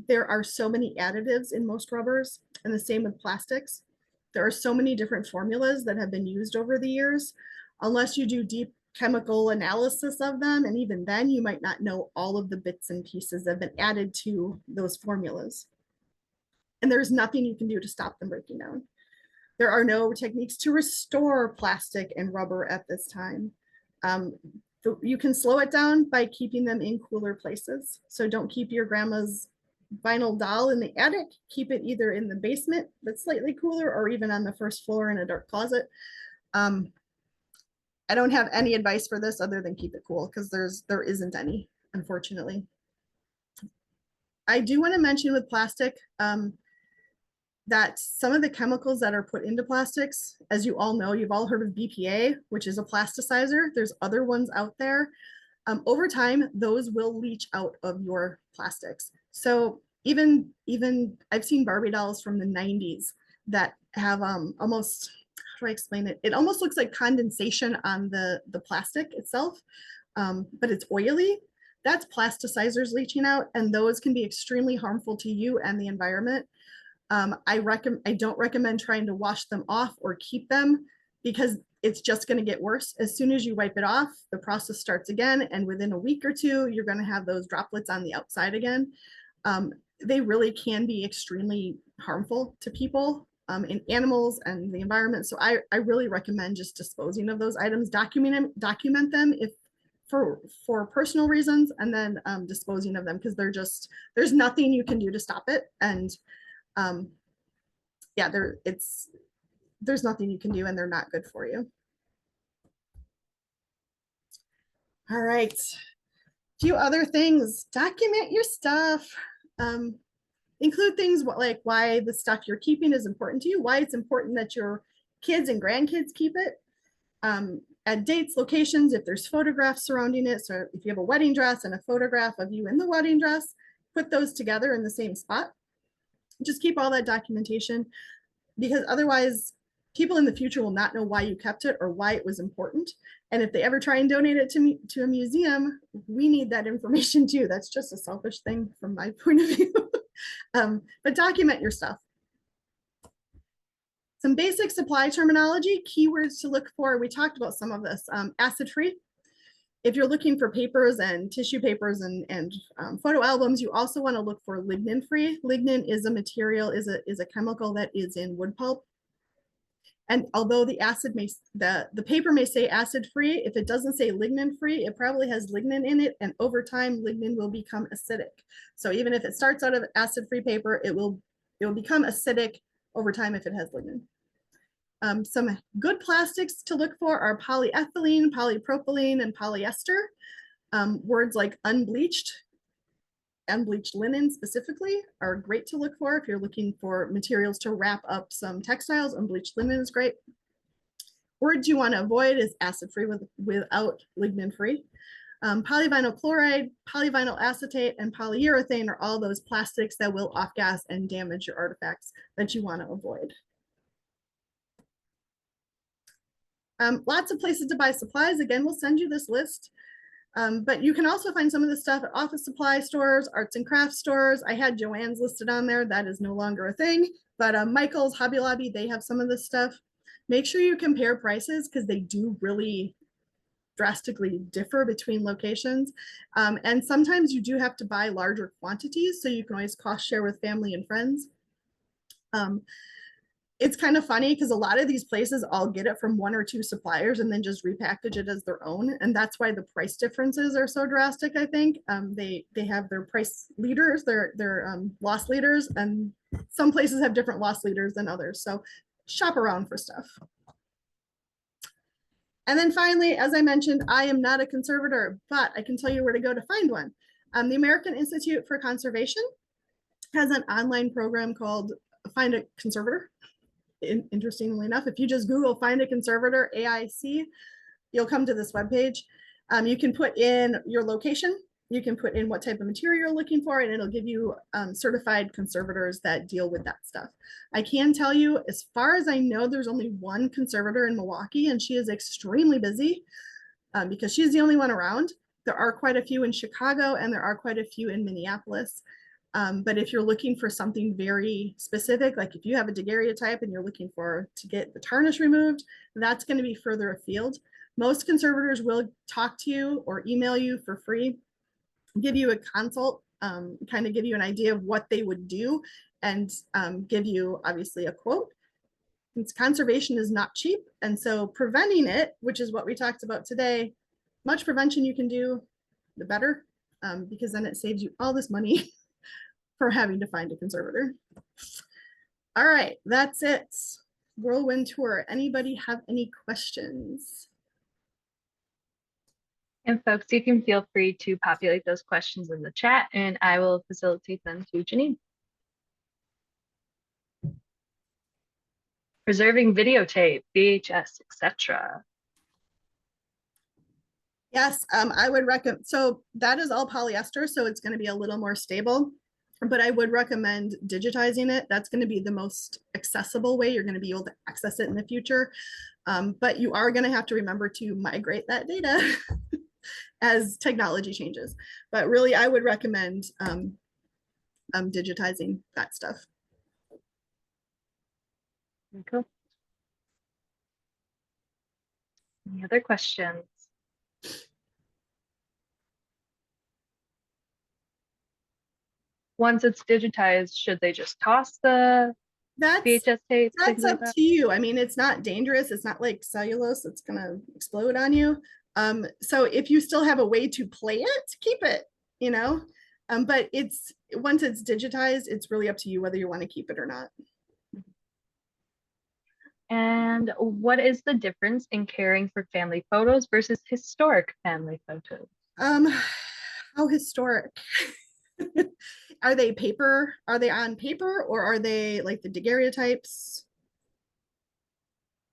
there are so many additives in most rubbers, and the same with plastics. There are so many different formulas that have been used over the years. Unless you do deep chemical analysis of them, and even then you might not know all of the bits and pieces that have been added to those formulas. And there's nothing you can do to stop them breaking down. There are no techniques to restore plastic and rubber at this time. You can slow it down by keeping them in cooler places. So don't keep your grandma's vinyl doll in the attic. Keep it either in the basement that's slightly cooler or even on the first floor in a dark closet. I don't have any advice for this other than keep it cool, because there isn't any, unfortunately. I do want to mention with plastic that some of the chemicals that are put into plastics, as you all know, you've all heard of BPA, which is a plasticizer. There's other ones out there. Over time, those will leach out of your plastics. So even I've seen Barbie dolls from the 90s that have almost, how do I explain it? It almost looks like condensation on the plastic itself, but it's oily. That's plasticizers leaching out, and those can be extremely harmful to you and the environment. I don't recommend trying to wash them off or keep them, because it's just going to get worse. As soon as you wipe it off, the process starts again, and within a week or two, you're going to have those droplets on the outside again. They really can be extremely harmful to people, and animals and the environment. So I really recommend just disposing of those items, document them if for personal reasons, and then disposing of them, because there's nothing you can do to stop it. And yeah, there's nothing you can do, and they're not good for you. All right, a few other things. Document your stuff. Include things like why the stuff you're keeping is important to you, why it's important that your kids and grandkids keep it. Add dates, locations, if there's photographs surrounding it. So if you have a wedding dress and a photograph of you in the wedding dress, put those together in the same spot. Just keep all that documentation, because otherwise people in the future will not know why you kept it or why it was important. And if they ever try and donate it to a museum, we need that information too. That's just a selfish thing from my point of view. But document your stuff. Some basic supply terminology, keywords to look for. We talked about some of this. Acid-free. If you're looking for papers and tissue papers and photo albums, you also want to look for lignin-free. Lignin is a material, is a chemical that is in wood pulp. And although the paper may say acid-free, if it doesn't say lignin-free, it probably has lignin in it, and over time, lignin will become acidic. So even if it starts out of acid-free paper, it will become acidic over time if it has lignin. Some good plastics to look for are polyethylene, polypropylene, and polyester. Words like unbleached linen specifically are great to look for if you're looking for materials to wrap up some textiles. Unbleached linen is great. Words you want to avoid is acid-free without lignin-free. Polyvinyl chloride, polyvinyl acetate, and polyurethane are all those plastics that will off-gas and damage your artifacts that you want to avoid. Lots of places to buy supplies. Again, we'll send you this list. But you can also find some of this stuff at office supply stores, arts and crafts stores. I had Joann's listed on there. That is no longer a thing. But Michael's, Hobby Lobby, they have some of this stuff. Make sure you compare prices, because they do really drastically differ between locations. And sometimes you do have to buy larger quantities, so you can always cost share with family and friends. It's kind of funny because a lot of these places all get it from one or two suppliers and then just repackage it as their own. And that's why the price differences are so drastic, I think. They have their price leaders, their loss leaders, and some places have different loss leaders than others. So shop around for stuff. And then finally, as I mentioned, I am not a conservator, but I can tell you where to go to find one. The American Institute for Conservation has an online program called Find a Conservator. Interestingly enough, if you just Google Find a Conservator, AIC, you'll come to this webpage. You can put in your location. You can put in what type of material you're looking for, and it'll give you certified conservators that deal with that stuff. I can tell you, as far as I know, there's only one conservator in Milwaukee, and she is extremely busy because she's the only one around. There are quite a few in Chicago, and there are quite a few in Minneapolis. But if you're looking for something very specific, like if you have a daguerreotype and you're looking to get the tarnish removed, that's going to be further afield. Most conservators will talk to you or email you for free, give you a consult, kind of give you an idea of what they would do, and give you obviously a quote. Since conservation is not cheap, and so preventing it, which is what we talked about today, much prevention you can do, the better, because then it saves you all this money for having to find a conservator. All right, that's it. Whirlwind tour. Anybody have any questions? And folks, you can feel free to populate those questions in the chat and I will facilitate them to Janine. Preserving videotape, VHS, etc. Yes, I would recommend, so that is all polyester, so it's going to be a little more stable, but I would recommend digitizing it. That's going to be the most accessible way you're going to be able to access it in the future. But you are going to have to remember to migrate that data as technology changes. But really, I would recommend digitizing that stuff. Cool. Any other questions? Once it's digitized, should they just toss the VHS tapes? That's up to you. I mean, it's not dangerous. It's not like cellulose that's gonna explode on you. So if you still have a way to play it, keep it, you know. But once it's digitized, it's really up to you whether you want to keep it or not. And what is the difference in caring for family photos versus historic family photos? How historic? Are they paper? Are they on paper, or are they like the daguerreotypes?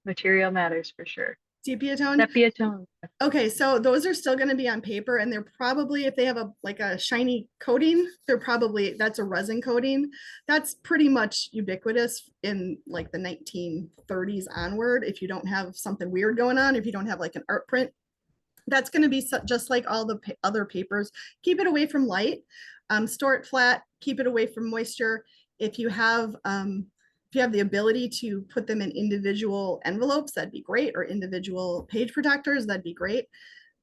Material matters for sure. Sepia tone? Sepia tone. Okay, so those are still going to be on paper, and they're probably, if they have a shiny coating, that's a resin coating. That's pretty much ubiquitous in like the 1930s onward. If you don't have something weird going on, if you don't have like an art print, that's going to be just like all the other papers. Keep it away from light. Store it flat, keep it away from moisture. If you have the ability to put them in individual envelopes, that'd be great, or individual page protectors, that'd be great.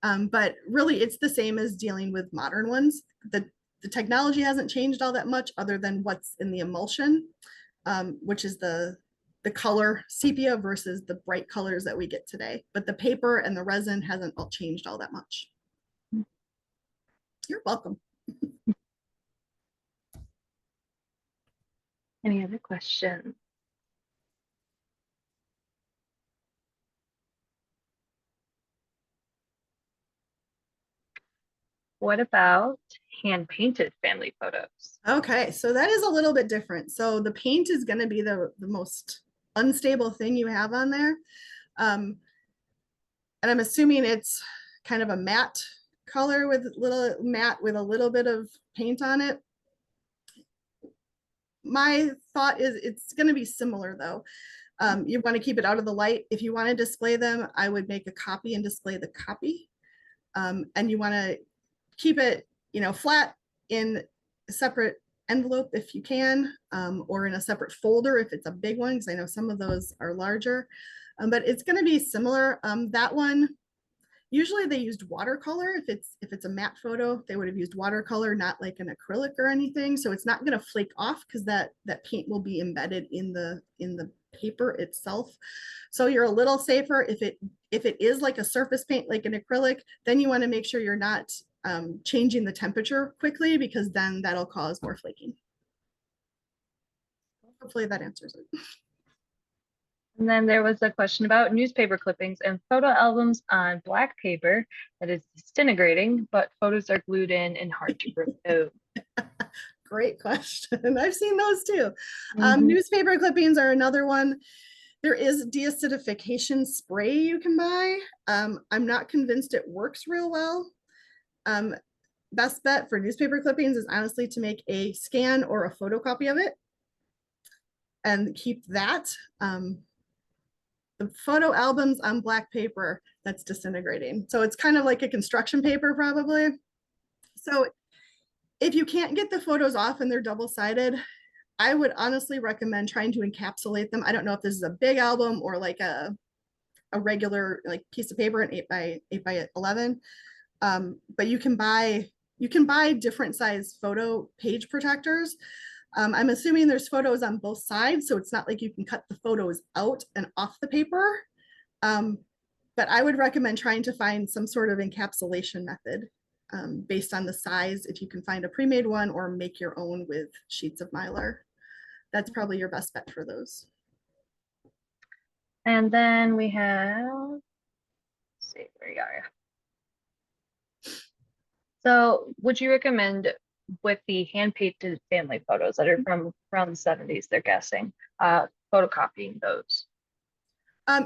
But really, it's the same as dealing with modern ones. The technology hasn't changed all that much other than what's in the emulsion, which is the color sepia versus the bright colors that we get today. But the paper and the resin hasn't changed all that much. You're welcome. Any other questions? What about hand-painted family photos? Okay, so that is a little bit different. So the paint is going to be the most unstable thing you have on there. And I'm assuming it's kind of a matte color with a little bit of paint on it. My thought is it's going to be similar though. You want to keep it out of the light. If you want to display them, I would make a copy and display the copy. And you want to keep it, flat in a separate envelope if you can, or in a separate folder if it's a big one, because I know some of those are larger. But it's going to be similar. That one, usually they used watercolor. If it's a matte photo, they would have used watercolor, not like an acrylic or anything. So it's not going to flake off because that paint will be embedded in the paper itself. So you're a little safer. If it is like a surface paint, like an acrylic, then you want to make sure you're not changing the temperature quickly, because then that'll cause more flaking. Hopefully that answers it. And then there was a question about newspaper clippings and photo albums on black paper that is disintegrating, but photos are glued in and hard to remove. Great question. I've seen those too. Newspaper clippings are another one. There is deacidification spray you can buy. I'm not convinced it works real well. Best bet for newspaper clippings is honestly to make a scan or a photocopy of it and keep that. The photo albums on black paper, that's disintegrating. So it's kind of like a construction paper probably. So if you can't get the photos off and they're double-sided, I would honestly recommend trying to encapsulate them. I don't know if this is a big album or like a regular like piece of paper, an 8x11. But you can buy different size photo page protectors. I'm assuming there's photos on both sides, so it's not like you can cut the photos out and off the paper. But I would recommend trying to find some sort of encapsulation method based on the size, if you can find a pre-made one or make your own with sheets of Mylar. That's probably your best bet for those. And then we have, let's see, where we are. So would you recommend with the hand-painted family photos that are from around the 70s, they're guessing, photocopying those?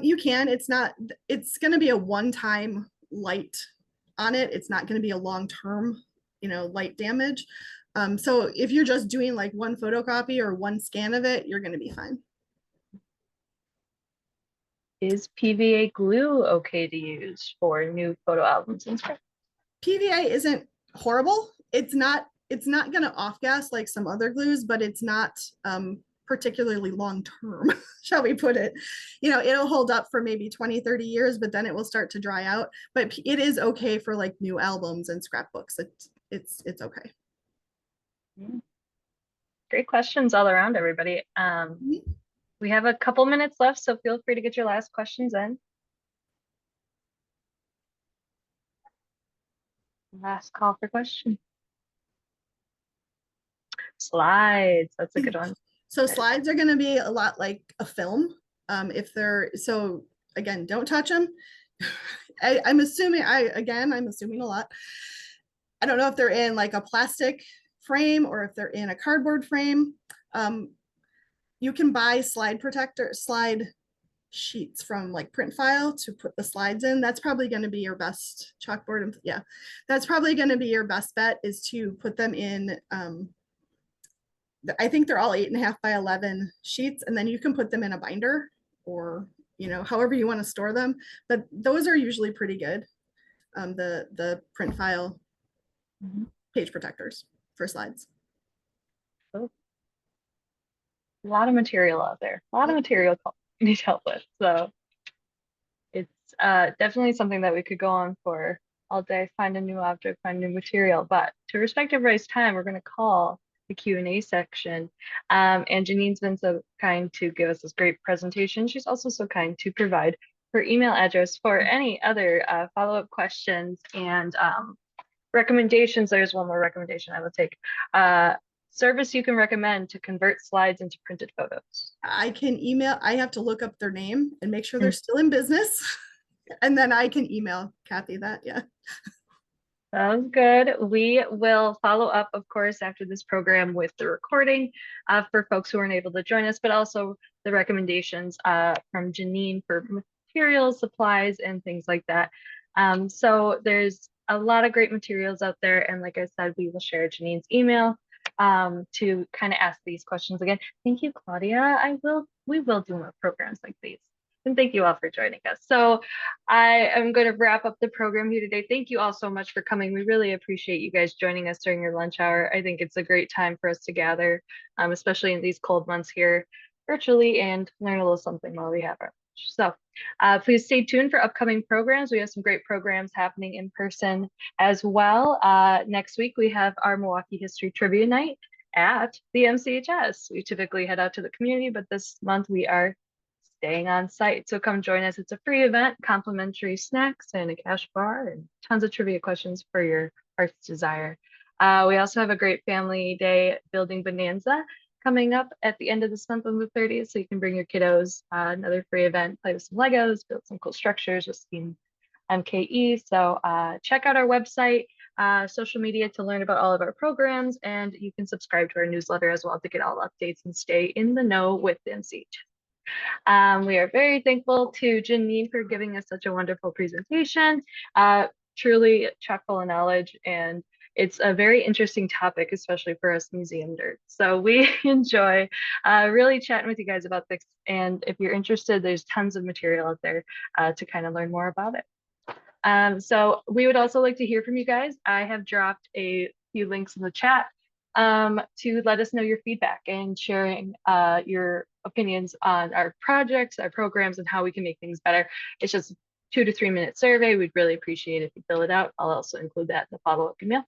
You can. It's going to be a one-time light on it. It's not going to be a long-term, light damage. So if you're just doing like one photocopy or one scan of it, you're going to be fine. Is PVA glue okay to use for new photo albums and stuff? PVA isn't horrible. It's not going to off-gas like some other glues, but it's not particularly long-term, shall we put it. It'll hold up for maybe 20, 30 years, but then it will start to dry out. But it is okay for like new albums and scrapbooks. It's okay. Great questions all around, everybody. We have a couple minutes left, so feel free to get your last questions in. Last call for questions. Slides, that's a good one. So slides are going to be a lot like a film. So again, don't touch them. I'm assuming a lot. I don't know if they're in like a plastic frame or if they're in a cardboard frame. You can buy slide sheets from like Print File to put the slides in. That's probably going to be your best chalkboard. Yeah, that's probably going to be your best bet, is to put them in. I think they're all 8.5 by 11 sheets, and then you can put them in a binder or however you want to store them. But those are usually pretty good. The Print File page protectors for slides. Oh. A lot of material out there. A lot of material you need help with. So it's definitely something that we could go on for all day. Find a new object, find new material. But to respect everybody's time, we're going to call the Q&A section. And Janean's been so kind to give us this great presentation. She's also so kind to provide her email address for any other follow-up questions and recommendations. There's one more recommendation I will take. Service you can recommend to convert slides into printed photos. I have to look up their name and make sure they're still in business. And then I can email Kathy that. Yeah. Sounds good. We will follow up, of course, after this program with the recording for folks who aren't able to join us, but also the recommendations from Janean for materials, supplies, and things like that. So there's a lot of great materials out there. And like I said, we will share Janean's email to kind of ask these questions again. Thank you, Claudia. We will do more programs like these. And thank you all for joining us. So I am going to wrap up the program here today. Thank you all so much for coming. We really appreciate you guys joining us during your lunch hour. I think it's a great time for us to gather, especially in these cold months here virtually, and learn a little something while we have our lunch. So please stay tuned for upcoming programs. We have some great programs happening in person as well. Next week, we have our Milwaukee History Trivia Night at the MCHS. We typically head out to the community, but this month we are staying on site. So come join us. It's a free event, complimentary snacks and a cash bar, and tons of trivia questions for your heart's desire. We also have a great family day building bonanza coming up at the end of this month on the 30th. So you can bring your kiddos, another free event, play with some Legos, build some cool structures with Team MKE. So check out our website, social media to learn about all of our programs, and you can subscribe to our newsletter as well to get all updates and stay in the know with the MCHS. We are very thankful to Janine for giving us such a wonderful presentation. Truly chock full of knowledge, and it's a very interesting topic, especially for us museum nerds. So we enjoy really chatting with you guys about this. And if you're interested, there's tons of material out there to kind of learn more about it. So we would also like to hear from you guys. I have dropped a few links in the chat to let us know your feedback and sharing your opinions on our projects, our programs, and how we can make things better. It's just a 2 to 3 minute survey. We'd really appreciate if you fill it out. I'll also include that in the follow-up email,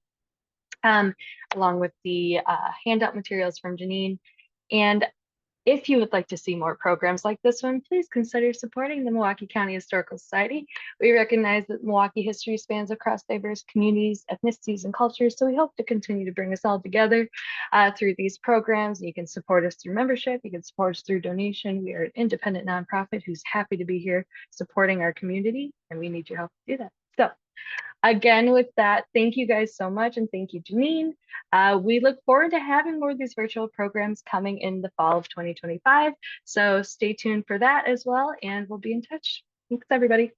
along with the handout materials from Janine. And if you would like to see more programs like this one, please consider supporting the Milwaukee County Historical Society. We recognize that Milwaukee history spans across diverse communities, ethnicities, and cultures, so we hope to continue to bring us all together through these programs. You can support us through membership, you can support us through donation. We are an independent nonprofit who's happy to be here supporting our community, and we need your help to do that. So again, with that, thank you guys so much, and thank you, Janine. We look forward to having more of these virtual programs coming in the fall of 2025. So stay tuned for that as well, and we'll be in touch. Thanks, everybody.